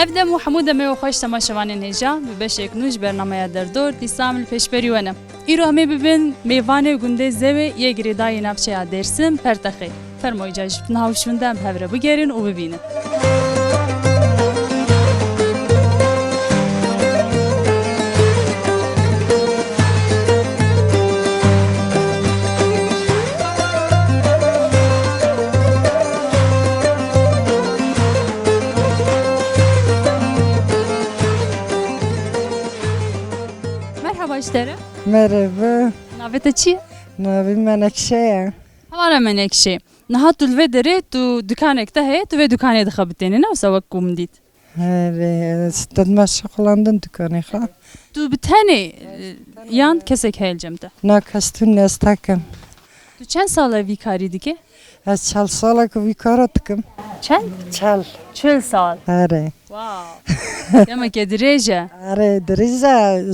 Evdem و حمود me خوش تماشاوان هجا به بشک نوش برنامه در دور دیسامل پیشبری ونم ایرو همه ببین میوانه گنده زوی یه گریدای نفچه درسم پرتخی فرمای جاجب نهاوشوندم هفره بگیرین و ببینن İşte. Merhaba. Navete çi? Navi Menekşe. Havara Menekşe. Nahat ul dere tu dükkanekte he tu ve dükkane de xabitene ne savak kumdit. Evet, stadma şokolandın dükkanı ha. Tu bir tane yan kesek heyelemde. Nakastun nestakım. Tu çen sala vikari dike? Az çal salak vikaratım. Çen? Çal. Çel sal. Are. Wow. Demek edireje. Are derize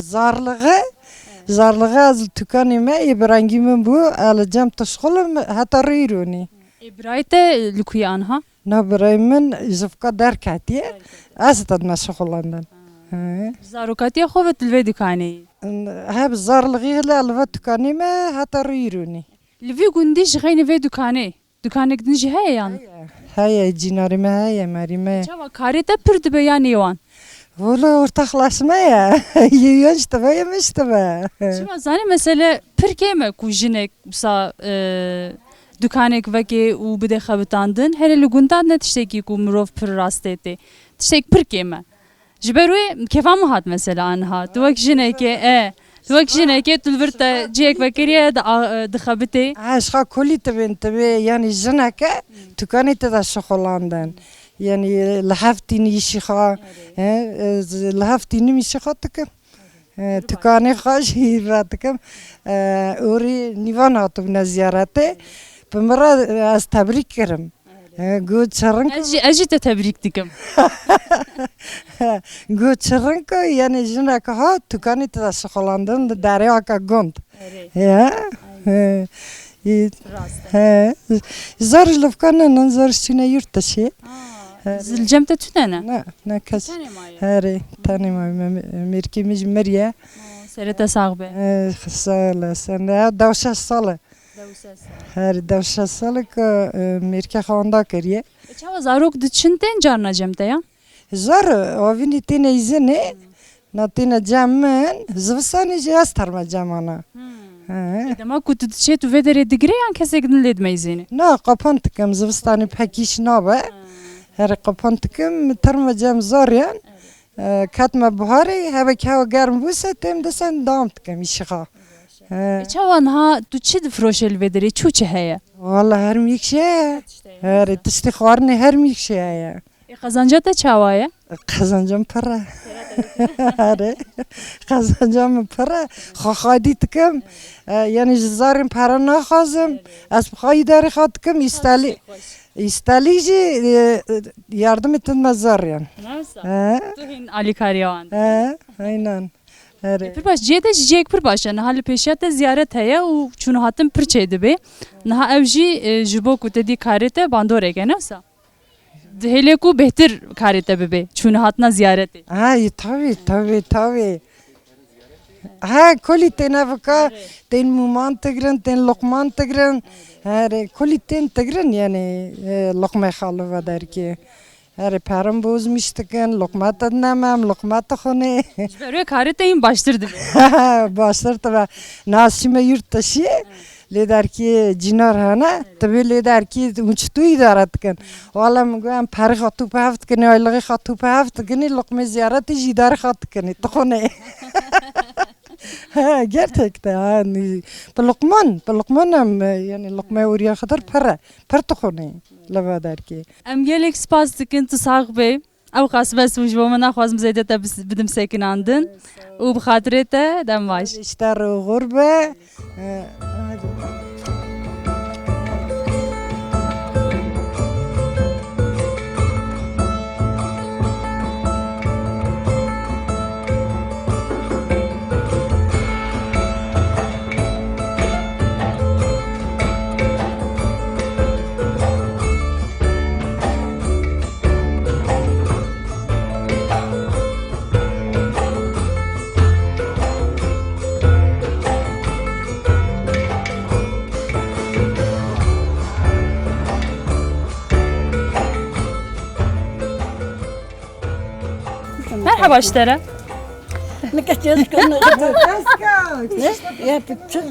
zarlığı az tükanime İbrahim'in bu alacağım taşkolum hatta rüyruni. İbrahim'de lükuyan ha? Nabrayımın zıfka derkati az stadma şokolandın. Zarukatiye xovet ve dükkane. Hep zarlığı alva tükanime hatta rüyruni. Lvi gundi jgayne ve dükkane. Dükkanek dinji he yan. Heye cinarime heye merime. Çava karete pürdü be yani yavan. Valla ortaklaşma ya. Yiyon işte be yemiş işte be. Şimdi zani mesela Türkiye'me kujinek sa dükkanek veki u bide xabitandın hele lugundan ne tişteki ku mirov pür rasteti. Tiştek Türkiye'me. Jiberuye kefam hat mesela anha. Tuvak jineke Tuvak jineke tulverta cek vekeriye da xabiti. Aşka koli tabi yani jineke tükanete da şokolandan. Yani lahaftini işiha, lahaftini mişiha tıkım. Tükane kaç ratıkım. Ori nivan atımına ziyarete. Pımra az tebrik kerim. Good çarın. Aji te tebrik dikim. Good çarın ko yani jineke ha tükanete da şokolandan darya ka gond. Ya. Zar lafkanın zar üstüne yurt dışı. Zilcemte tünene. Ne kas. Hare tanımam merkemiz Meriye. Serete sağbe. Sağla sen davşa sağla. Hare davşa sağla ko merke xanda kariye. Çava zarok dçinden carna cemte ya. Zar avini tine izine. Na tine camın zıvsani cihaz tarma camana. Demek ki tu tu vedere digre yan kesegin ledmeyzini. Na kapantıkım zıvstani pekiş nabe. Her kapantıkım tarmacam zor yan. Katma buhari hava kava germ busa tem de sen devam tıkım işiha. Çavan ha tu çi difroşel vedere çuçe heye. Vallahi her mikşe. Her tiştikharni her mikşe ya. Kazanca da çavaya. Kazancam para. Hare kazancam para. Khadi tıkım. Yani zarım para na khazım. Az khayidari khatkım istali. İstalici yardım etmez zar yani. Nasıl? Tuhin Ali Karyavan. Aynen. Pırbaş cede cicek pırbaş yani hali peşiyate ziyaret heye u çunu hatım pırçeydi be. Naha evji jibo kutedi karete bandore genevsa. Hele ku behtir karete bebe çunu hatna ziyareti. Ay tabii. Ha koli tenavka ten muman tigran ten lokman tigran. Her koli ten tigran yani lokma khalı der ki. Her param bozmuştukken lokma tadnamam lokma takhone. Böyle kareteyim baştırdı. Başlar tabi nasime yurt dışı. Lider ki cinar hana tabi lider ki uçtu idaratken. Valla mugam parı khatu pahaft kene aylığı khatu pahaft kene lokma ziyareti jidar khat kene takhone. Gerçekten yani Lokman yani lokma oraya kadar para takhone lava der ki. Em gelek spas dikin tu sağ bey. Ev kasbes bu jvomana khwazm zeyde te bidim sekin andın. U bxatrete dem baş. İşte gurbe. مرحبا اشترى نكتشف كنا يا بتشوف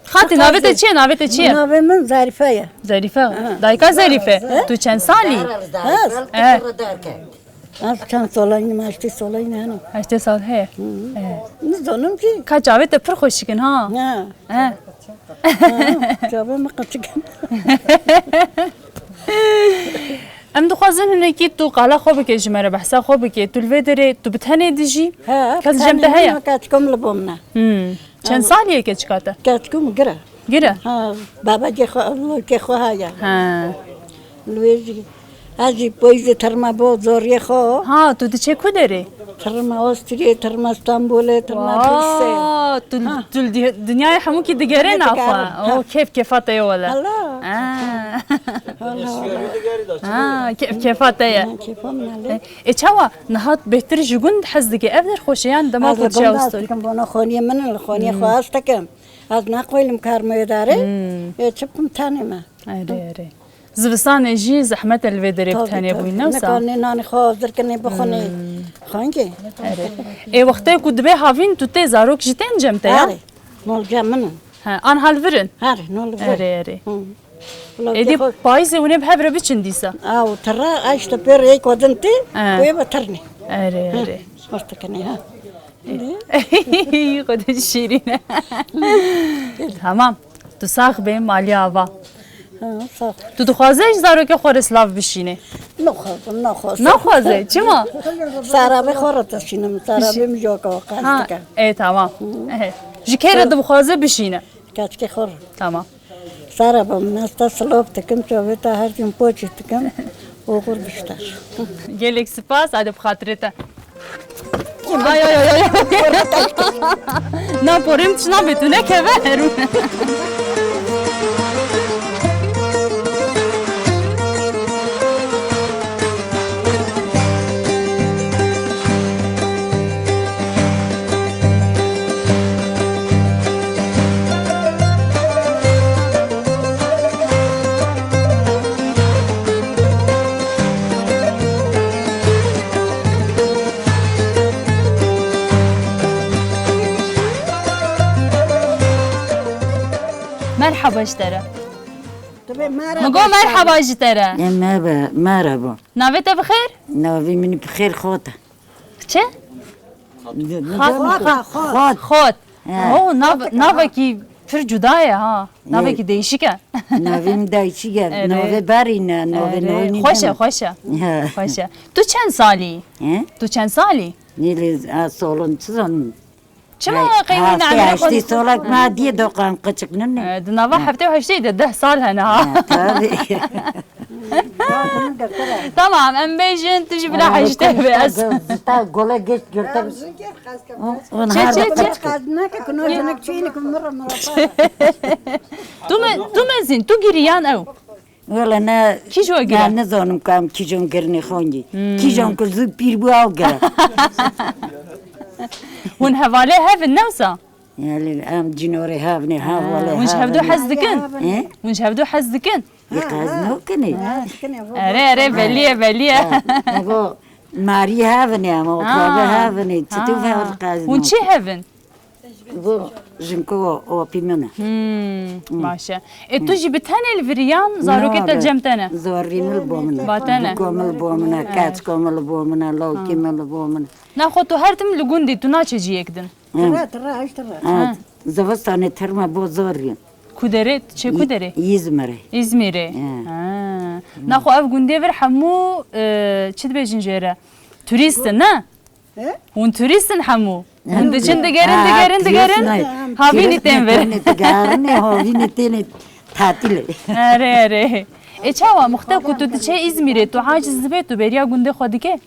خاطي نافته چیه نافته چیه نابي من زارفية ظریفه دایکا ظریفه تو چند سالی اه كان صولين ما اشتي صولين هنا 8 سال هه نظنم كي کا جاوید پر خوشکن ها اه جابا ما قتك ام دخوازن هنه کی تو قالا خوب که جمره بحثا خوب که تو الویدره تو بتهنه دیجی کس جمته هيا كاتكم لبومنا چند سالیه که چکاته كاتكم قرا گیره بابا جي خو هايا ها لويجي هاجي بويز ترما بو زوري خو ها تو چه کدره ترما استري ترما اسطنبول ترما بورسه واه تو دنیای همو کی دگره نخوا او کیف کیفاته ولا كيفاته اتشوا نهات بهتر جوند حزدك افدر خوشيان دما كنت جاوستوري كم بنا خوني من الخوني خواستكم از نقوي المكار ميداري تشبكم تاني ما اري زبستان جي زحمة الفيدري بتاني بوينا وسا نكوني ناني خوزر كني بخوني خانكي اي وقتها كنت بي هافين تو تي زاروك جتين جمتا يا نول جامن ان هالفرن هاري نول اري ادي بايزي وني بحبره بتشنديسا او ترى عايش تبير هيك ودنتي ويبترني اري مستكني ها خد الشيرين تمام تو ساخ بين ماليا افا صح تو دخوازه زارو که خور اسلاف بشینه نخوازه چما سارا بخورت شینم سارا بمجوکا قاستکا ای تمام جکر دو بخوازه بشینه کاتکی خور تمام سارا بمناستا سلوب تکم چوبتا هر جون پوچی تکم اوغور بشتر گلک سپاس عده بخاطرته ay ay ay نه پریم چنا بتونه که برون مرحبا اشترى مقو مرحبا اشترى مرحبا ناويته بخير؟ ناوي مني بخير خوته چه؟ خود او ناوكي پر جدایه ها ناوكي دیشیکه ناویم دیشیکه ناوی برینه ناوی نونی خوشه تو چند سالی؟ تو چند سالی؟ نیلی سالون چون چما قيمين على هشتي سالك ما دي دوقان قچك نن دنا حفتي وهشتي ده سال هنا تمام ام بيجن تجي بلا حاجتي بس تا قولا جيت قلت تو مزين تو جريان او ولا انا كي جو انا نزونم كام كي جون قرني خونجي كي جون كل زو بير بو اوغا ون هفالي هاف النوسة يعني ام جنوري هافني هاف ونش هبدو حزدكن ونش هبدو حزدكن يقازنو كني اري بليه ماري هافني اما وكابه هافني تتوف هاف ونشي هافن جنكو او بيمنا ماشا تجي بتهني الفريان زاروكيت الجمتنا زورين البومنا باتنا كوم البومنا كاتس كوم البومنا لو كيم البومنا ناخذ هرتم لجوندي تناچ جيكدن ترى زوستاني ترما بو زورين كودريت چه كودري İzmir'e ناخذ اف جوندي فر حمو چد بجنجره توريست نه هون توريستن حمو هند چند دگرن هاوینی تیم بر هاوینی تیم تعطیل اره اچوا مختار کتو چه İzmir'e تو عاجز به تو بریا گونده خودی که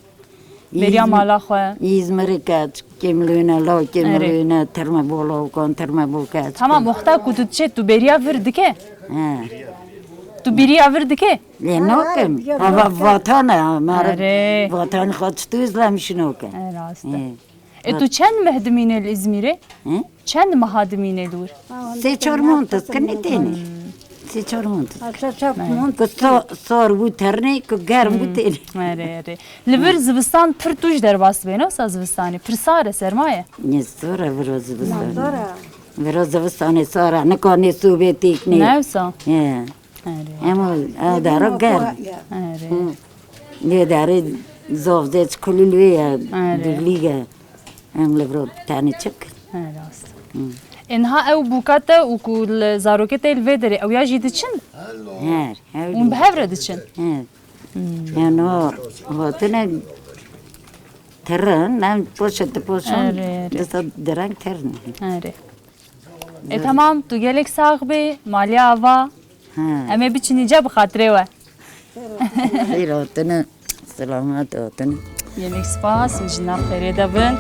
بریا مالا خو İzmir'e کات کملونا لا کملونا ترما بولو کن ترما بوکات tamam مختار کتو چه تو بریا ورد که تو بریا ورد که نه کم هوا وطن مار وطن خود تو اسلامشنو کن راسته تو چند مهدمین الازمیره؟ چند مهادمین دور؟ 3-4 منطقه کنی تینی. 3-4 سی چهار مونت Aşağı çapmont. که سار بود ترنه که گرم بود تیلی اره لبر زبستان پر توش در باس بینو سا زبستانی پر ساره سرمایه نه ساره برو زبستان Sonra. برو زبستان ساره نکنه سوبه تیک نه نه سا اه. اره اما دارا گرم اره نه داره زوزش کلیلیه آره. دیلیه ام لبرو تانی چک اره است انها او بوکاته و کل زاروکت الوی داره او یا جیده چند هر اون به هفره دچن یعنی هاتونه ترن نم پوشت پوشن آره، آره. دست درنگ ترن اره tamam tu gelek sahibi mali ava ها eme biçinice bu hatire ve خیر هاتونه سلامت هاتونه yemek spas ve jinav xeyre davin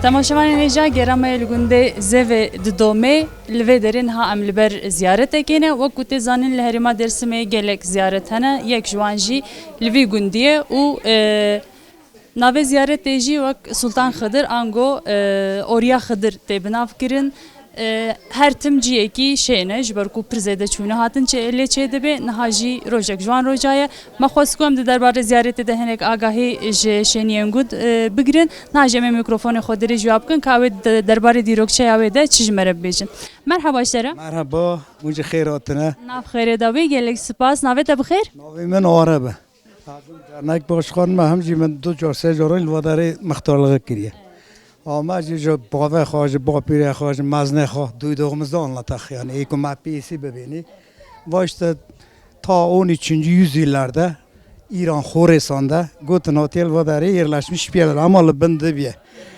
تماشاوان نجا گرامه لگنده زو ددومه لوی درین ها ام لبر زیارت کنه و کوت زانین لهریما درسمه گلک زیارت هنه یک جوانجی لوی گندیه و ناوی زیارت تیجی و سلطان خضر آنگو اوریا خضر تی بناف کرن هر تم جیه کی شینه جبر کو پرزیده چونه هاتن چه الی چه دبه نهاجی روجک جوان روجایه ما خواسکم ده دربار زیارت ده هنک آگاهی شینیان گود بگیرن نهاجم میکروفون خودری جواب کن که دربار دیروک چه آوه ده چیز مرب بیشن مرحبا اشتره مرحبا اونجا خیراتونه ناف خیره داوی گلک سپاس ناوه تا بخیر ناوی من آربه درنک باش خان ما همجی من دو چهار سه جاران الواداره مختارلغه کریه آمد جو باوه خواهج با پیره خواهج مزنه خواه دوی دوغمزده anlatak yani ایکو مپیسی ببینی واشته تا 13. yüzyıllarda İran Khorasan'da gotun otel vadare yerleşmiş bir yer ama lbinde bir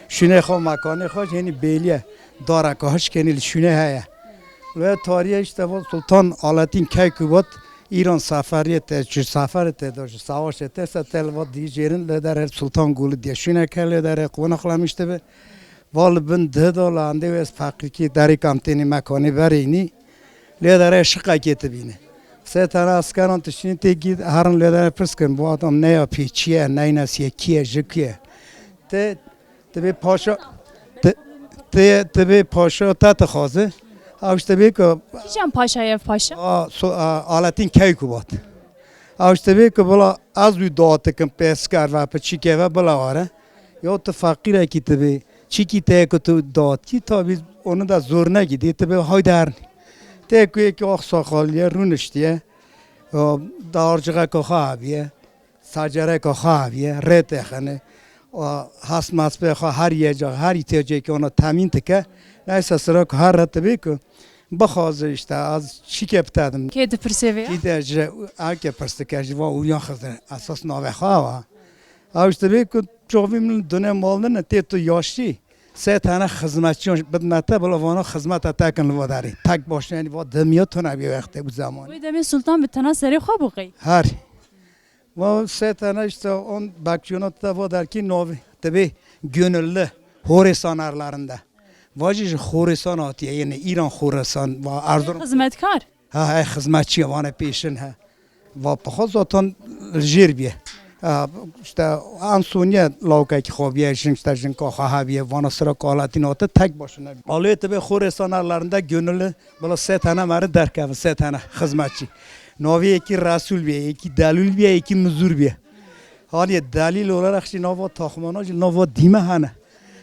şune kho makanı kho yani beliye dara kaç kenil şune haya ve tarihe işte bu Sultan Alaaddin Keykubat İran seferiyete çü seferiyete de savaş ete tel vad diyerin leder Sultan Gulu diye şune kelle der konaklamıştı be val bin de dolande ve fakiki dari kamteni makanı verini leder şıka getibini سه تنها اسکران تشنی تگید هرن لیدر پرس کن bu adam ne yapıyor, çiye, ne nasiye, kiye, jkiye. Te paşa te paşa ta tıxazı. Avşte be ki Kişen paşa paşa Alaaddin Keykubat. Avşte be ki bula az bir dağıtı kın peskar ve çike ve bula var. Ya te fakire ki te be çiki te ki tu dağıtı tabi onu da zoruna gidiyor te be haydar. Te ki aksakalliye runiştiye. دارجگه که خواهیه، سجره که خواهیه، رته خنه، و هست مسبه خواه هر یه جا هر ایتیجی که اونا تامین تکه، نیست سرا که هر رته بیکو بخوازه işte az şike bitadım. Kedi perseveya Gidece anke persekej va uyan xazır asas nave khava. Avşte biku çovim dönem malını teto yaşlı. سه تنه خدمتچی بدنته بلا وانا خدمت تکن لوداری تک باشه یعنی وا دمیات نبی وقتی bu zaman. Bu demin sultan bir tane seri خواب قی Her. Va se tane işte on bakçınat da der ki novi tabi gönüllü Horasanlarında. Vacı Horasan atiye yani İran Horasan va Erzurum. hizmetkar Ha hizmetçi vana peşin ha. Va paha zaten jirbiye. işte Ansoniye lavka ki xobiye işte jinka xahabiye vana sıra kalatin ata tek başına. Alıyor tabi Horasanlarında gönüllü bala se tane meri derkev se tane hizmetçi. Navi ki Rasul bir, ki Dalil bir, ki Muzur bir. Hani dalil olarak şimdi nava takmanaj, nava dime hane.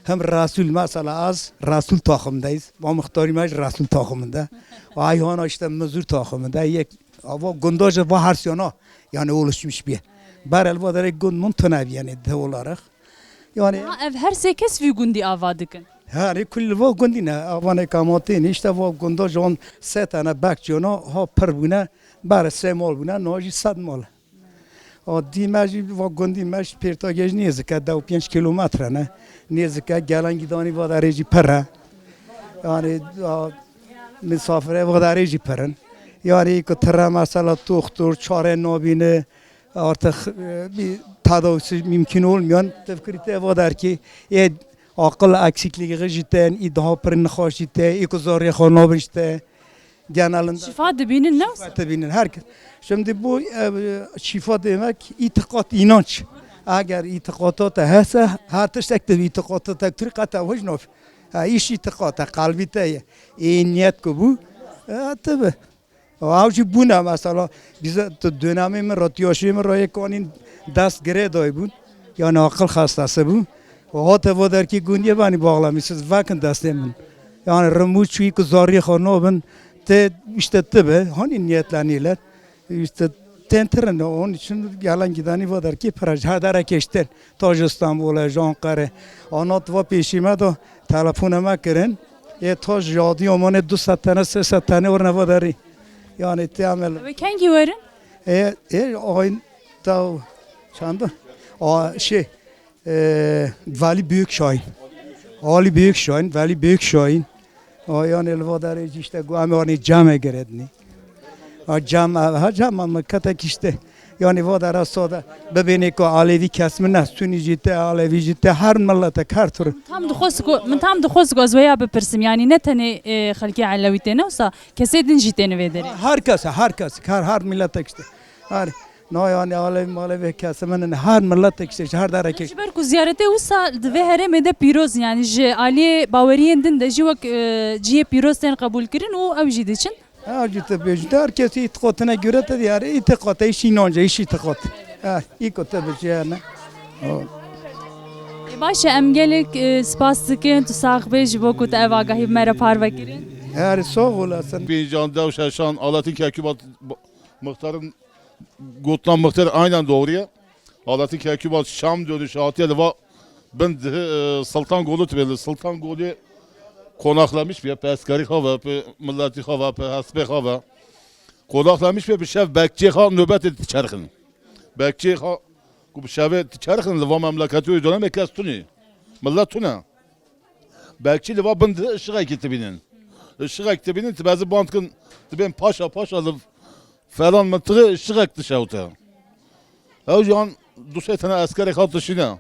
Hem Rasul mesela az Rasul takımdayız. Bu muhtarimaj Rasul takımında. Ayhan işte Muzur takımında. Yek ama gundaj ve harsiyona yani oluşmuş bir. Barel bu da gund muntenavi yani de olarak. Yani ev her sekes vi gundi avadıkın yani kul bu gundine avane kamatin işte bu gundaj on setana bakçona ha perbuna bar semol buna noji sad mol. دیمجی و گندی مش پرتاگج نیست که 25 کیلومتر نه نیست که گلنگی دانی و درجی پره یعنی مسافره و درجی پرن یعنی که تر مثلا دکتر چاره نابینه artık bir tedavisi mümkün olmayan tefkirte var der ki akıl eksikliği cidden iddia pırın hoş cidden ikuzarı xanab işte genelinde Şifa dibinin ne? Tabii herkes. Şimdi bu şifa demek itikat, inanç. Eğer itikatta hesse, her tiştekte itikatta tekrar kata vajnaf. İş itikatta, kalbite, niyet ki bu. Tabii. Avcı bu ne mesela bize dönemimi ratyoşimi raya kanin dest gire day bu. Yani akıl hastası bu. O hatta bu der ki günye beni bağlamışsınız vakın destemin. Yani remuçu ki zarri xanabın te işte tabi hani niyetleniyorlar işte tenterin onun için yalan gideni var der ki parajadara keşten Taj İstanbul'a Ankara anlat va peşime de telefonuma kirin Taj jadi amane 200 tane 300 tane var ne var deri yani temel Ve kengi varın? Aynı da çanda Vali Büyükşahin Ali Büyükşahin Vali Büyükşahin yani elvadar işte guamani cam geredni. Cam ama katak işte yani vadara soda bebeni ko Alevi kesmine Sünnijite Alevijite her millete her tür. Tam dıxoz gozvaya bepirsim yani ne tane xalki Alevitene olsa kesedin jiteni vederi. Herkes her millete işte. Her no yani Alevi kesminin her millete işte her dara ki. Jiber ku ziyarete olsa ve heremede piroz yani ji Ali baveriyendin de jivak ciye pirozten kabul kirin o avjid için. Acıtı bejde herkes itikatına göre de yani itikata iş inanca iş itikat. İkota bejene. Başı emgelik spas dikin tu sağbe jibo ku te evagahi mera parve kirin. Her sağ olasın. Bir can devşeşan Alaaddin Keykubat muhtarın Gotlan muhtarı aynen doğruya. Alaaddin Keykubat Şam dönüşü atiyeli va ben Sultan Golut belli. Sultan Golut konaklamış bir peskari hava, milleti hava, hasbe hava. Konaklamış bir şef bekçi ha nöbet etti çarkın. Bekçi ha bu şef çarkın lava memleketi ödülen mekles tuni. Millet tuna. Bekçi lava bindi ışığa gitti binin. Işığa gitti binin bazı bantkın ben paşa falan mıntığı ışığa gitti şavta. O zaman duşetine askeri kal dışına.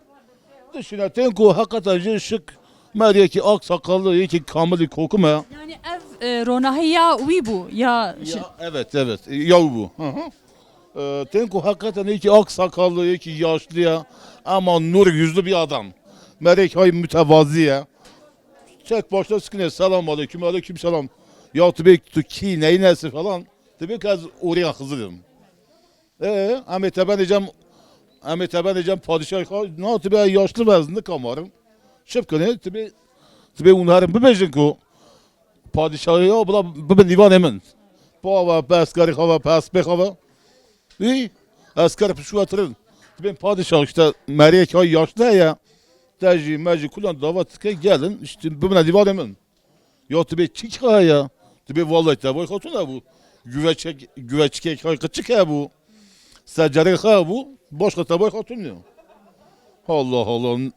Dışına tenku hakikaten ışık Mariye ki ak sakallı ki kamili kokuma. Yani ev ronahi ya uy bu ya. Evet ya bu. Tenku hakikaten ki ak sakallı ki yaşlı ya ama nur yüzlü bir adam. Mariye ki mütevazi ya. Çek başta sıkıntı selam aleyküm selam. Ya tabii ki neyin nesi falan. Tabii ki az oraya hızlıyım. Ahmet ben diyeceğim padişah ne yaptı be yaşlı vezinde kamarım. Şıpkını tabi onların bebejin ko padişahı ya bu divan emin. Pava peskari hava pesbek hava. İyi asker pişu atırın. Tabi padişah işte Mariye ki yaşlı ya. Tercih merci kullan davat ki gelin işte bu divan emin. Ya tabi çik ya. Tabi vallahi tabi hatun ya bu. Güveçke kaçık ya bu. Secere ha bu. Başka tabi hatun ya. Allah.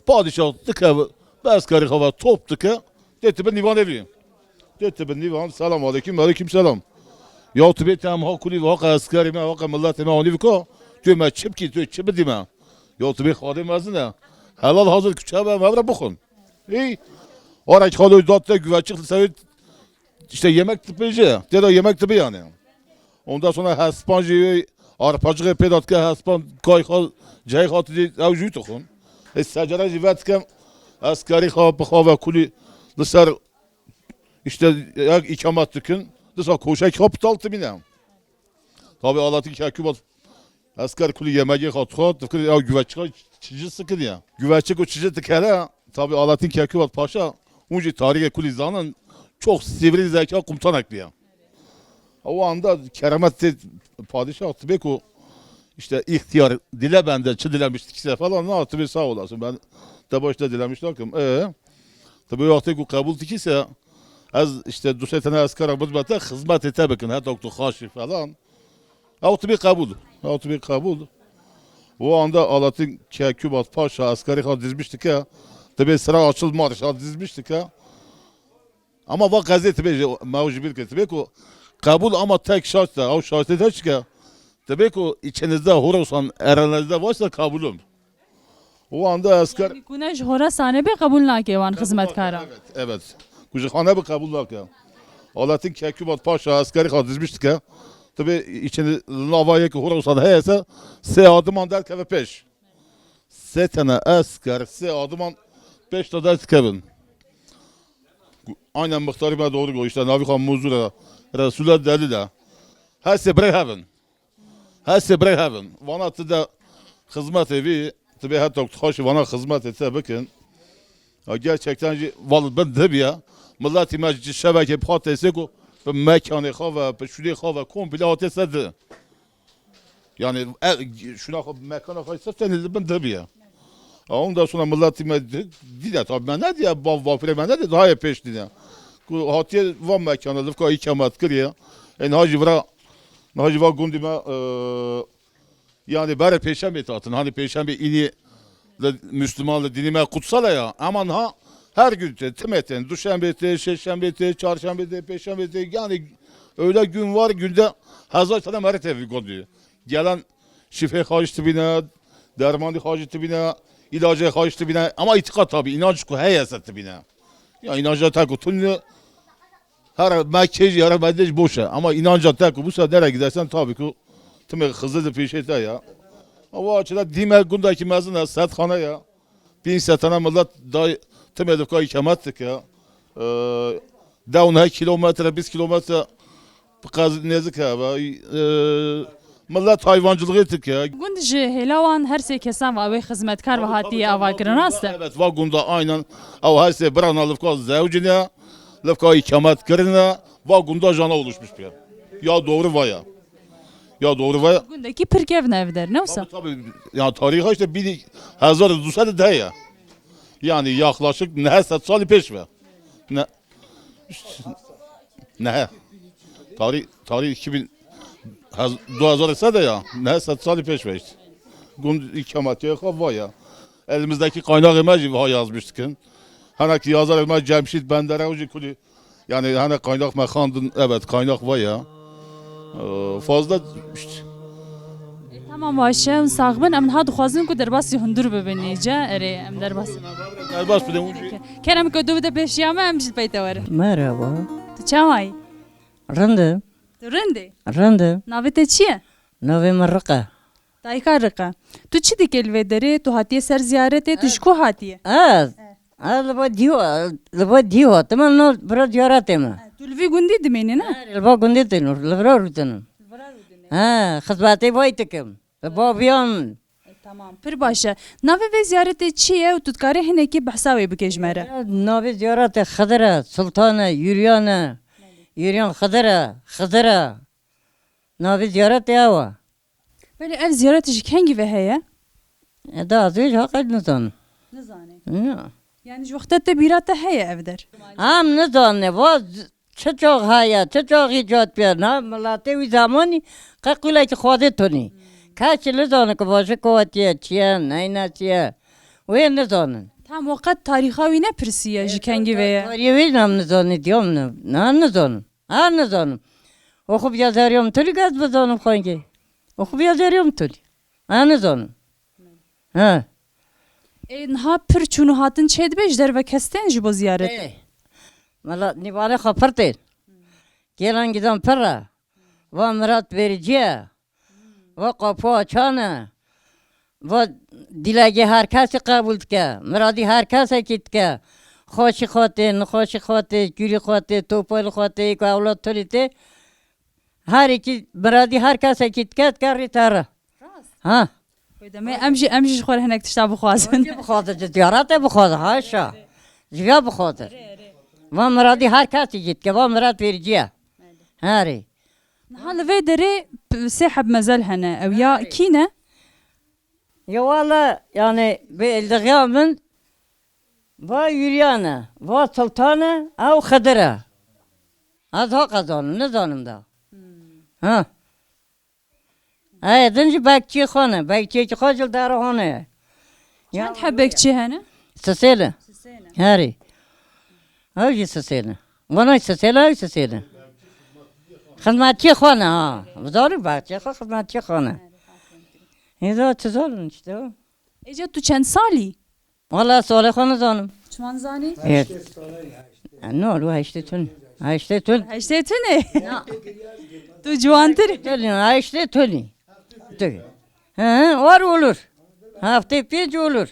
Padişah tıka Beskari hava top tıka dedi ben divan evliyim. Dedi ben divan selam aleyküm selam. Ya tabi tam hakuli ve haka askeri me haka milleti me onu viko tüme çipki tüme çipi dime. Ya tabi hadim azına helal hazır küçüğe ben vavra bukun. İyi. Orak halı datta güveçik lisayı işte yemek tıpıcı. Dedi yemek tıpı yani. Ondan sonra haspancı arpacığı pedatka haspan kayhal cayhatı değil avcıyı tıkın. Secere civet kem askeri hava kuli dışarı işte ikamet tükün dışarı koşak kapital tibine. Tabi Alaaddin Keykubat asker kuli yemeği katkat tıkır ya güveççi çici sıkı diye. Güveççi o çici tıkara tabi Alaaddin Keykubat paşa unca tarihe kuli zanın çok sivri zeka komutan ekliyor. O anda keremet padişah tabi ko İşte ihtiyar dile bende çı dilemiştikse falan ne yaptı sağ olasın ben de başta dilemişler ki tabi o vakti kabul tikise az işte dusetene asker abudbata hizmet etebekin ha doktor haşif falan o tabi kabul O anda Alaaddin Keykubat Paşa askeri ha dizmiştik ya. Tabi sıra açıl marş ha dizmiştik ya. Ama bak gazete tabi mevzu bir kez tabi ki kabul ama tek şart da o şartı da çıkıyor. Tabi ki içinizde horusan erenizde varsa kabulüm. O anda asker Kunej hora sahibi kabul nake van hizmetkara. evet. Kucakhanı bir kabul yok ya. Alaaddin Keykubat Paşa askeri ha dizmiştik ya. Tabi içinde lavaya ki horusan heyse se adıman der keve peş. Se tane asker se adıman 5 tane kevin. Aynen muhtarıma doğru koy işte Navi Khan Muzur'a Resul'e deli de. Hesse brehaven. Hesse brehaven. Vana da hizmet evi tabi hatta taşı vana hizmet etse bakın. Ya gerçekten vallahi ben de ya. Millet imajı şebeke patese ko mekanı ve şuraya ve komple atese de. Yani şuna mekana kaysa sen ben de ya. Ondan sonra milletime dile tabi ben ne diye vafire ben ne diye daha peş diye. Hatiye van mekanı lüfka ikamet kırıyor. Hacı var gundime yani bari peşembe tatın. Hani peşembe ini Müslümanlı dinime kutsala ya. Aman ha her gün tümeten düşenbete, şeşembete, çarşembete, peşembete yani öyle gün var günde hazır tane mertebi konuyor. Gelen şife hacı bine, dermanı hacı bine, ilacı hacı bine ama itikat tabi inanç ku heyeseti bine. Ya inanca tek tunlu her Mekke'ci her Medine'ci boşa ama inanca tek bu sefer nereye gidersen tabi ki tüm hızlı peş eder ya. O açıdan dime gundaki mezun setkhane ya. 1000 tane millet da tüm edifka ikamettik ya. Davun kilometre 1 kilometre nezik ya. Millet hayvancılık ettik ya. Gundji helawan her se kesan ve hizmetkar ve hatiye avagran rast. Evet vagunda aynen. Ama her şey brana lifka zevcine, lifka ikamet kırına, vagunda jana oluşmuş bir yer. Ya doğru var ya. Ya doğru var ya. Gundaki pirkev nevder ne olsa. Tabii yani tarihi işte 1200 de ya. Yani yaklaşık ne salı peş ver. Ne? Tarih 2000 ise de ya. Ne salı peş ver işte. Gün ikametiye var ya. Elimizdeki kaynak imajı var yazmıştık. Hani ki yazar imaj Cemşit Benderevici kulü. Yani hani kaynak mekandın evet kaynak var ya. Fazla işte. Tamam başım sağbın em ha duxwazin ku derbasî hundur bibînîce erê em derbas. Derbas bide ucu. Kerem ku du bide pêşiya me em jî peyte were. Merhaba. Tu çawayî? Rındı. Tu rindê? Rındı. Navê te çi ye? Navê min Riqe. Dayika Riqe. Tu çi dikê li vê derê? Tu hatiye ser ziyaretê tu ji ku hatiye? Ez. Ez li bo dî hatime no bira ziyaretê me. Tu li vî gundî dimênî ne? Li bo gundê tênûr, li vira rûtinim. Xizmetê vay dikim. Li bo viyan min. Tamam. Pir baş e. Navê vê ziyaretê çi ye û tu dikarî hinekî behsa wê bikê ji me re? Navê ziyaretê Xizir e, Sultan e, Yûriyan e. Yûriyan Xizir e, Xizir e. Navê ziyaretê ew e. Belê ev ziyaretê ji kengî ve heye? Da ez wê heqet nizanim. Nizanê. Yani ji wexta te bîra te heye ev der. Em nizanî va çi çok heye, çi çok îcat pê na miletê wî zamanî qeqûlekî xwedê tonî. Keşke nizanî ki başı kuvvetiye çiye, neyne çiye. Wê nizanin. Tam waqt tarixa wî nepirsiye ji kengî ve ye. Tariye wê nam nizanî diyom ne. Ne nizanim. Her nizanim. Oxu biyazariyom tulî gez bizanim xwengê. Oxu biyazariyom tulî. Her nizanim. He. Niha pir çûnû hatin çê dibe ji derve kestên ji bo ziyaretê. Mala nîvarê xwe pir tên. Gêlan gizan pir e. Va mirat vericiye. Va qapû açan e. Va dilekê her kesî qebûl dike. Miradî her kesekî dike. Xweşî xwetê, nixweşî xwetê, gûrî xwetê, topalî xwetê, ku ewlad tulî tê. Herîkî miradî her kesekî dike dike rîtere. Ha. Demê em jî ji xwe re hinek tişta bixwazin. Bixwaze ziyaretê bixwaze haşa. Jiya bixwaze. Va miradî her kesî dike. Va mirat vericiye. Herî. Niha li vê derê sê heb mezel hene. Ew ya kî ne? Ya valla yani bir eldiğya min va yürüyane, va sultane, ev Xidire. Az ha kazanım, ne zanım da. Ha. Hey, dınca bekçi khana, bekçi ki khajıl dara hane. Çend hebekçi hene? Sesele. Hari. Hawji sesele. Bana sesele, hay sesele. Hizmetçi khana ha. Buzarı bekçi kha hizmetçi khana. İza tezalın işte o. Ece tu çend sali? Valla sole khana zanım. Çman zani? Evet. Ne oldu işte tün. İşte tün. Heşte tu ne? Tu cuantır. Tülün, işte tülün. Var olur. Hafta piç olur.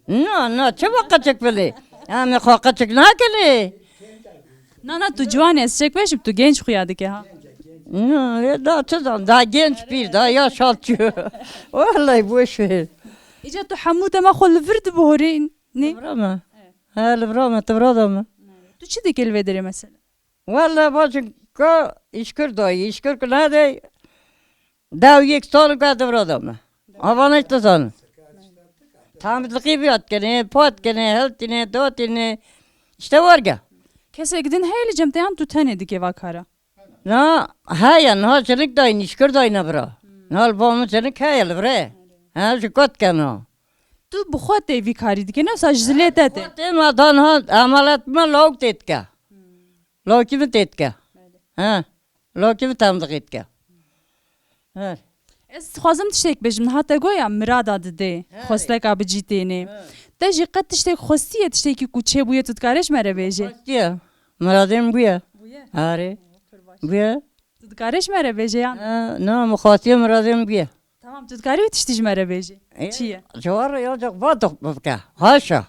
No, çabuk kaçık böyle. Ama kaçık ne keli? Nana tu cuan esecek beşim tu genç kuyadı ki ha. No, daha çözüm, daha genç bir, daha yaş altıyor. Vallahi boş ver. Ece tu hamuda ma khol vird buhori ne? Bravo. Hala bravo, bravo mı? Tu çi dikel vedere mesela? Vallahi bacım, ko işkür dayı, işkür kulade. Dav yek sol kadı bravo mı? Avana işte sana. Tamizlik bir at gene, pot gene, heltine, dotine. İşte var ya. Kese gidin hele cemteyan tu tane dike vakara. Na, hayan, ha çelik dayı, işkür dayı ne bro? Nal bomu çelik hayal bre. Ha şu kot kano. Tu bu xwat evî karî dike ne sa ji zilê te te. Tema dan ha amalat mı lok tetka. Loki mi tetka? Ha. Loki mi tamdık etka? Ha. Ez dixwazim tiştek bêjim hate goya mirada dide. Xwestleka bi cîtênê. Te jî qet tiştek xwestiye tiştekî ku çêbûye tu dikareş me re bêje. Diye. Muradim buya. Are. Buya. Tu dikareş me re bêje yan. Na mukhatiye muradim buya. Tamam tu dikarî tiştî ji me re bêje. Çi ye? Cevara ya çok batık bıka. Haşa.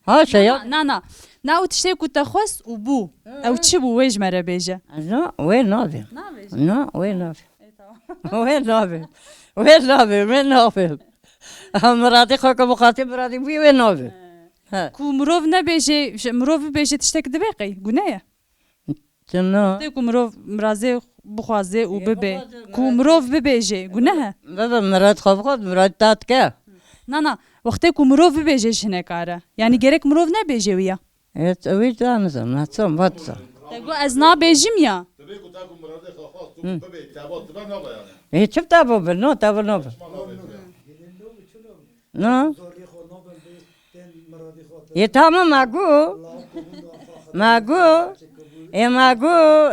Haşa ya. Na na ew tiştek ku te xwest û bû. Ew çi bû wê ji me re bêje. Na, we nabi. Nabêje. Na, we nabi. We nabi. We nabi, we nabi. Muradi khoka mukhatiye muradim buya we nabi. Ku mirov nebêje, mirov bibêje tiştek dibe qey. Gune ye. Cana. Te ku mirov mirazê bixwaze û bibe. Ku mirov bibêje. Gune he. Baba Murat khafkat Murat tatka. Na wextê ku mirov bibêje ji hinekare. Yani gerek mirov nebêje wî ya. Evet, öyle tanızam. Natsam, batsam. Te got ez nabêjim ya. Çift tabu bir, no tabu no. No. Tamam magu. Magu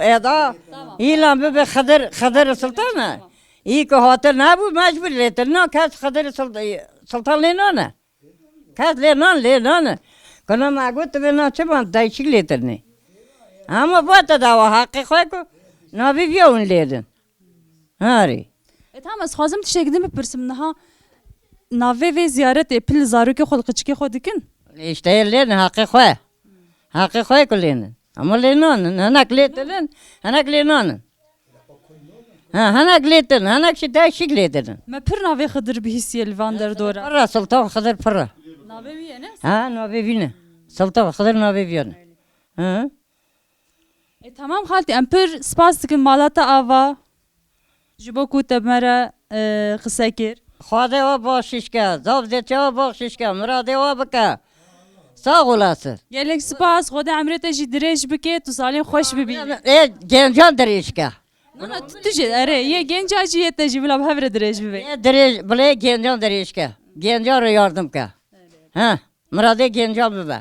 eda. İlan bebe Kadir Sultan'a. İyi ki hatır ne bu mecbur letir. No kaç Kadir Sultan lenana. Kaç lenana. Kana magu tabi ne çaban değişik letir ne. Ama bu da dava hakkı koyku. Ne biliyorsun ledin. Hari. Tamam ez xwazim tiştek din bipirsim niha navê vê ziyaretê pil zarokê xwe li qiçikê xwe dikin. İşte ledin hakkı koy. Hakkı koy kullenin. Ama lenanın. Hanak ledin. Hanak lenanın. Hanak ledin. Hanak şey değişik ledin. Me pir navê Xedir bihîstiye li van derdora. Para Sultan Kadir para. Navê wî ye ne? Ha navê vîne. Sultan Kadir navê vîne. Ha. Tamam xaltî em pir spas dikin malata ava. Ji bo ku te me re qise kir. Xwedê we baxşîş ke. Zavzê çawa baxşîş ke. Muradê we bike. Sağ olasın. Gelek spas Xwedê emrê te jî dirêj bike tu salên xweş bibî. Gencan dirêj ke. Na tu jî ere ye genca jî ye te jî bila hevre dirêj bibe. Dirêj bilê gencan dirêj ke. Gencan re yardım ke. Ha. Muradê gencan bibe.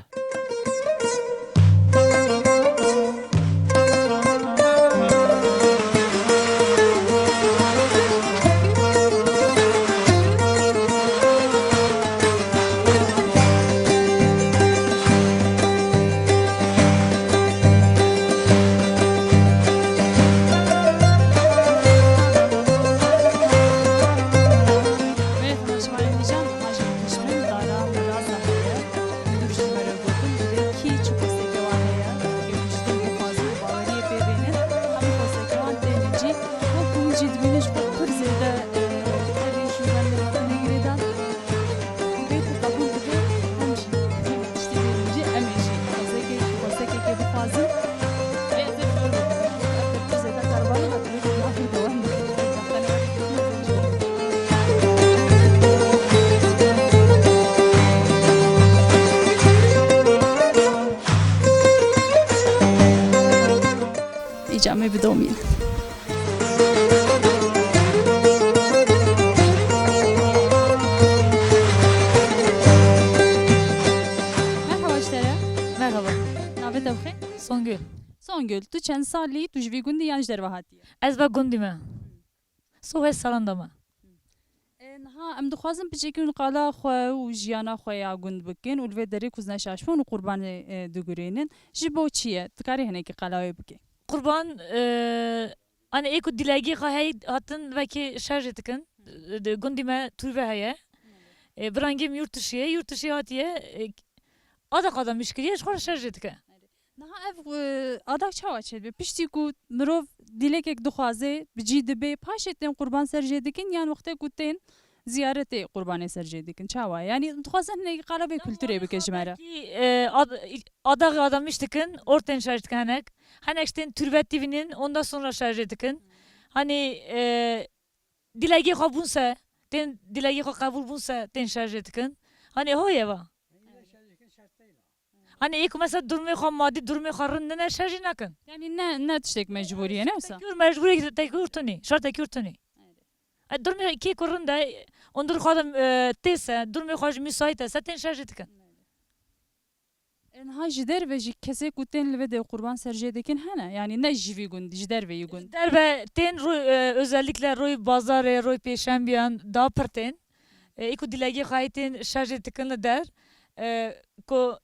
Merhaba, şuan diyeceğim. Hacı Kuşman, Dara, Miraz, Ahmet. Duştu mere Şengül tu çend salî tu ji vî gundî yan ji derve hatiye? Ez ve gundî me. Sohê salan da me. Niha em dixwazin biçêkîn qala xwe û jiyana xwe ya gund bikin û li vê derê ku neşaşbûn û qurbanê digurînin. Ji bo çi ye? Dikarî hinekî qala wê bike. Kurban hani eko dilegi hay hatın veki şarj dikin. Gundî me turve heye. Birangim yurt dışı hatiye adak adam müşkiliye şkor şarj dikin. Niha ev adak çawa çêbe piştî ku mirov dilekek dixwaze bi cî dibe paşê tên qurban ser jê dikin yan wextê ku tên ziyaretê qurbanê ser jê dikin çawa yani dixwazin hinekî qala vê kültürê bike ji me re. Adak adam dikin orten şarj dikin hanek. Hanek işte türvet divinin ondan sonra şarj dikin. Hani dilegi kabulse ten dilegi kabul bulsa ten şarj dikin. Hani hoye va. Hani ilk mesela durmayı xam maddi durmayı xarın ne şarj nakin. Yani ne tiştek mecburiye ne olsa? Tekür mecburi tekür tuni. Şart tekür tuni. Durmayı iki kurun da ondur xadam tese durmayı xaj müsait ise ten şarj dikin. Niha ji derve jî kesê ku tên li vê de qurban ser jê dikin hene yani ne ji vî gund ji derve yî gund. Derbe ten özellikle roy bazarı roy peşembiyan daha perten. İku dilegi xayitin şarj dikin der. Ko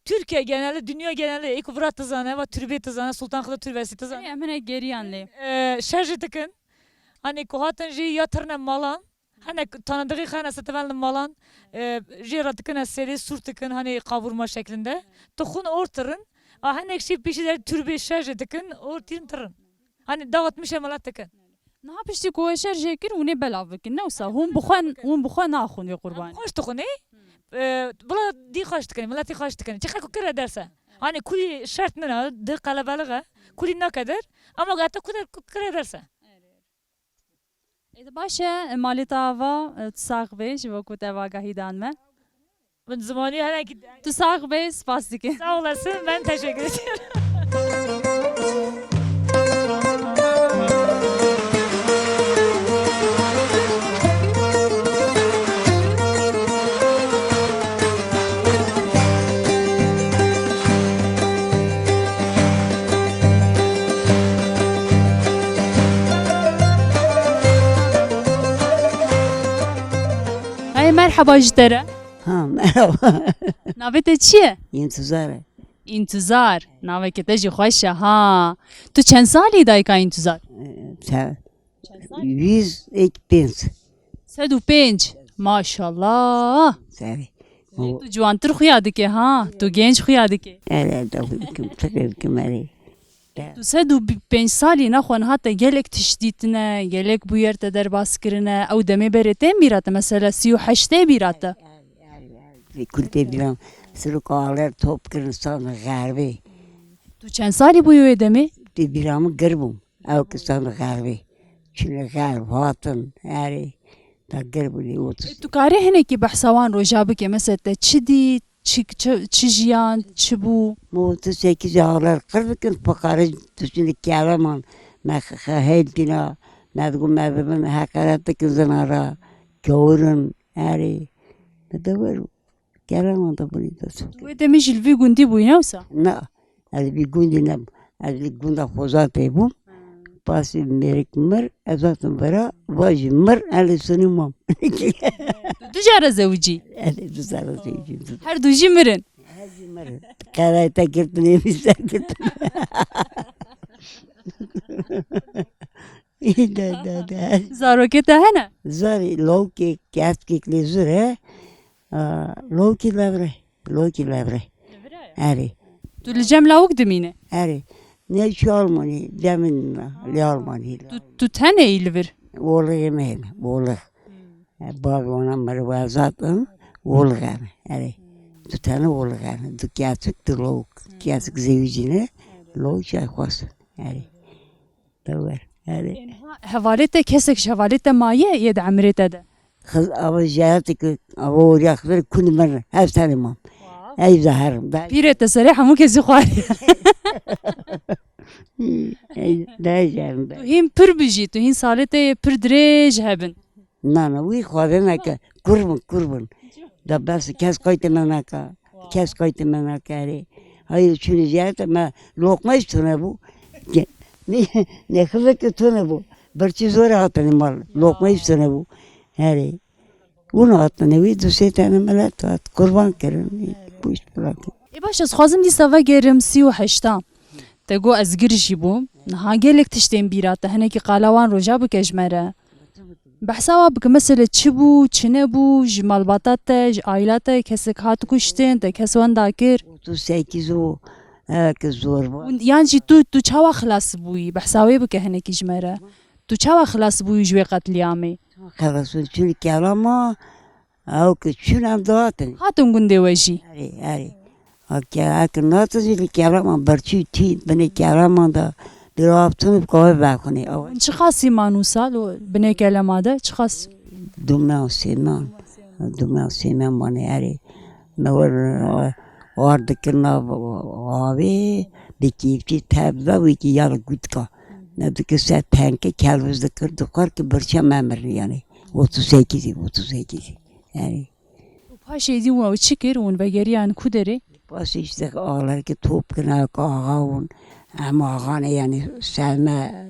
Türkiye genelde, dünya genelde ilk vrat tızane ve türbe tızane, Sultan Kılıç türbesi tızane. Yani hemen geriyan le. Şarj dikin. Hani kohatın ji yatırına malan. Hani tanıdığı khana satıvanlı malan. Ji ratıkına seri surtıkın hani kavurma şeklinde. Tohun ortırın. Hani ekşi pişiler türbe şarj dikin. Ortırın tırın. Hani dağıtmış emalat dikin. Ne yapıştı ku şer jekir u ne belav bikin ne olsa hum buxan naxun ve qurban. Hoş tukuni. Bula di hoş tukuni. Milati hoş tukuni. Çıkar kukir ederse. Hani kuli şart nena de kalabalığa. Kuli ne kadar. Ama gata kukir ederse. باشه مالی تاوا تو ساق بیش و کو تاوا گهیدان me. Ben zamanı hani Tu sağ be spas dike. sağ olasın. Ben teşekkür ederim. Ay merhaba jtere. Ha merhaba. Navete çiye? İntizar. İntizar. Naveke te ji xoşe ha. Tu çend salî dayka intizar? 105. 105. Maşallah. Savi. Tu civantir xuya dike ha. Tu genç xuya dike. Evet, tabii ki. Tu 105 salî naxwan hate gelek tişdîtine, gelek bu yer te derbas-kirine, ew demê berê tên bîrate mesela 38 bîrate. Kulte bilam sırıkalar top kırınsan garbe. Tu çend salî bûyî wê demê? De biramı gırbum. Ev kısan garbe. Çünkü garbatın yani da gırbuli otur. Tu karî hinekî behsa wan roja bike mesela te çi dît, çi jiyan, çi bû? 38 ağlar kırdıkın pakarı düşündü kâlaman. Mekheldina medgum mevbim hakaret kızın ara. Gavurun yani. Ne de var. Kâlaman da bunu da sok. Wê demê ji li vî gundî bûyî ne wisa? Na. Az bir gündinem. Az bir günde fozat ebum. Pasi merik mer. Azatım vera. Vajim mer. Ali sunumam. Du care zewcî. Ali düzara seyircim. Her du jî mirin. Mer. Karayta girtin emisler girtin. Da. Zarokê te hene? Zari lovki kaskikli zure. Lovki levre. Lovki levre. Ari. Tu li cem lawik dimîne. Ari. Ne şu Almanya. Demin li Almanya. Tu tenê li vir. Oğlu yemeğim. Oğlu. Bağına mervazatın. Oğlu gane. Ari. Tu tane oğlu gane. Tu kasık tu lovk. Kasık zevcine. Lovk çay khwasın. Ari. Doğru. Ari. Hevalê te kesek ji hevalê te maye yê de emirê te de. Kız ama jayatık ama oraya kunmer hep tanımam. Ey zaharım da. Pîrê te serê hemû kesî xwariye. Da jarım da. Tu hîn pir bijî, tu hîn salê te pir dirêj hebin. Nana uy xwedin ka kurbun. Da bas kes koyte menaka. Kes koyte menaka ri. Hayır çünkü ziyarete ma lokma istone bu. Ne kılık istone bu. Birçi zor hatani mal. Lokma istone bu. Heri. Bunu hatani vi duse tane melat hat kurban kerin. Bu iş bırakın. باش از خوازم دیسا و گرم 38 تگو از گرجی بوم نها گلک تشتین بیرات هنه کی قالوان روجا بکجمره بحثا بک مثلا چی بو چنه بو جمال باتات عائلات کسک هات کشتن تا کسوان داکر 38 o که zor var. یان جی تو چاوا خلاص بوی بحثاوی بک هنه کی جمره تو چاوا خلاص بوی جوی قتلیامه خلاص çünkü kelama او که چونم داتن. هاتون گنده وجی هری اگه ناتوزیلی kelama برچی تید بنی kelama da bir haftanı kahve bakını. چه خاصی مانوسا لو بنه کلماده چه خاص Duman Sinan bana heri. Oradaki abi bir kişi tabi ve ki yalı gütka. Ne de ki sen tenke kelvizde kırdıklar ki bir şey memurlu yani. 38 yani. پاشه دی و چیکر اون بگریان کودره Bas işte ağlar ki top kına ağavun ama ağane yani selme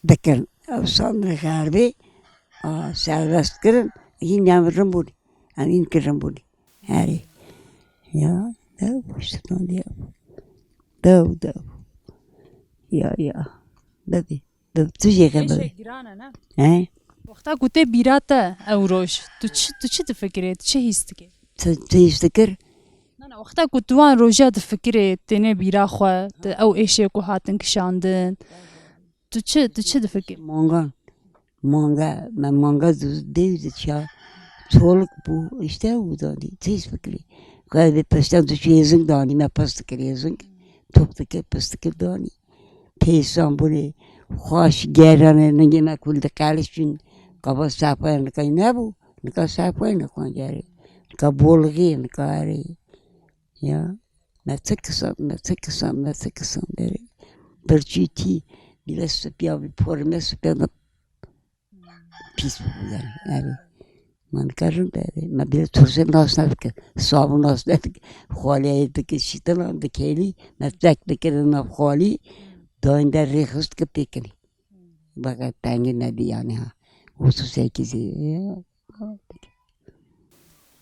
dikir sonra harbi serbest kırın yine yavrum bu yani inkirım bu yani ya da işte ne diyor da ya da tüje kadar he وقتا گوته بیراته اوروش تو چی تفکری چه هیستکی tüje نه وقتا گوتوان روجا تفکری تنه بیرا خو او ایشه کو هاتن کشاندن تو چی تفکری manga devdi ya çoluk bu işte bu da değil tez fikri gayet peşten düşü yazın da ni pastık yazın toptaki pastık da ni peşan böyle hoş geranı ne yemek kulda kalışın kaba sapayın kay ne bu ne ka sapayın ko jari ka bolgi ne kari ya meteksan beri berçiti biraz bir pormes bir pis yani man karın beri ma bir tursen nasnavk sabun nasnavk xoliye de şitan de keli metek de kerna xoli doinda rehust ke pekli baka tangi nadi yani ha 38 ya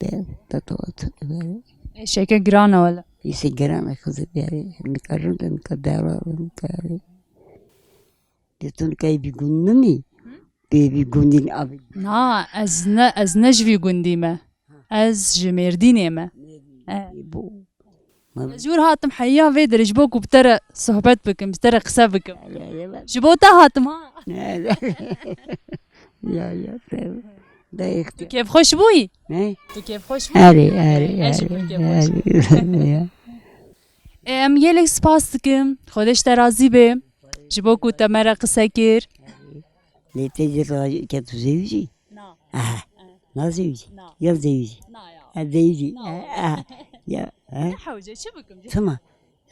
de tatot ایشه گرانه ولا ise gerame kızı beri ne karın da ne kadar ne kari detun kay bir gün mi bir gündin abi نه از نجوی گندی ما از جمردینه ما bu جور هاتم حیا ویدر جبوک بتره صحبت بکم بتره قصه بکم جبوتا هاتم ها ya da işte كيف خوش بوي ne تو كيف خوش بوي Hadi. ام یلک سپاس دکم خودش ترازی به جبوکو تمره قصه کر Ne tecrübe ki tu zevci? نه Nasıl zevci? نه Ya zevci. نه Ha zevci. Ya حوجه چه بکم tamam.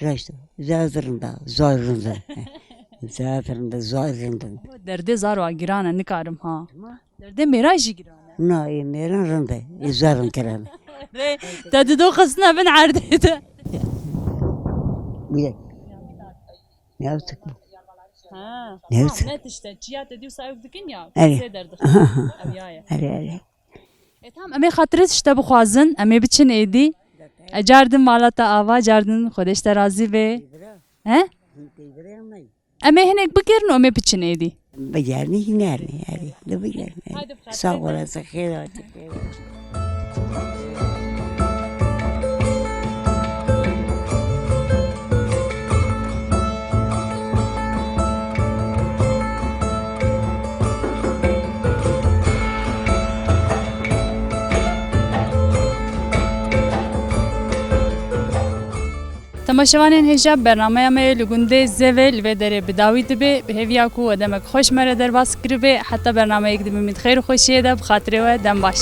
Raştı. Zazırında. Zazırında. درده زارو گرانه نکارم ها درده میراجی گرانه Ne meran rında. Zarın kerane. تددو خصنا بن عردته Bir ne yaptık bu? ها Ne yaptık? لا تشتاجيات دي وصايب دكنيا أري. سيدر دخل ابيايا Hadi. تمام امي خاطرت شتا بخوازن امي بچن ايدي اجاردن مالتا اوا جاردن خودش ترازي به ها امي هناك بكرن امي بچن ايدي Becerni hinerni yani. Ne becerni? Sağ olasın. Hayır. تماشاوانین هجاب برنامه ما لگنده زول و در بداوی دبی به هویا کو ادمک خوش مره در باس کربه حتی برنامه یک دبی متخیر خوشیه دب خاطره و دم باش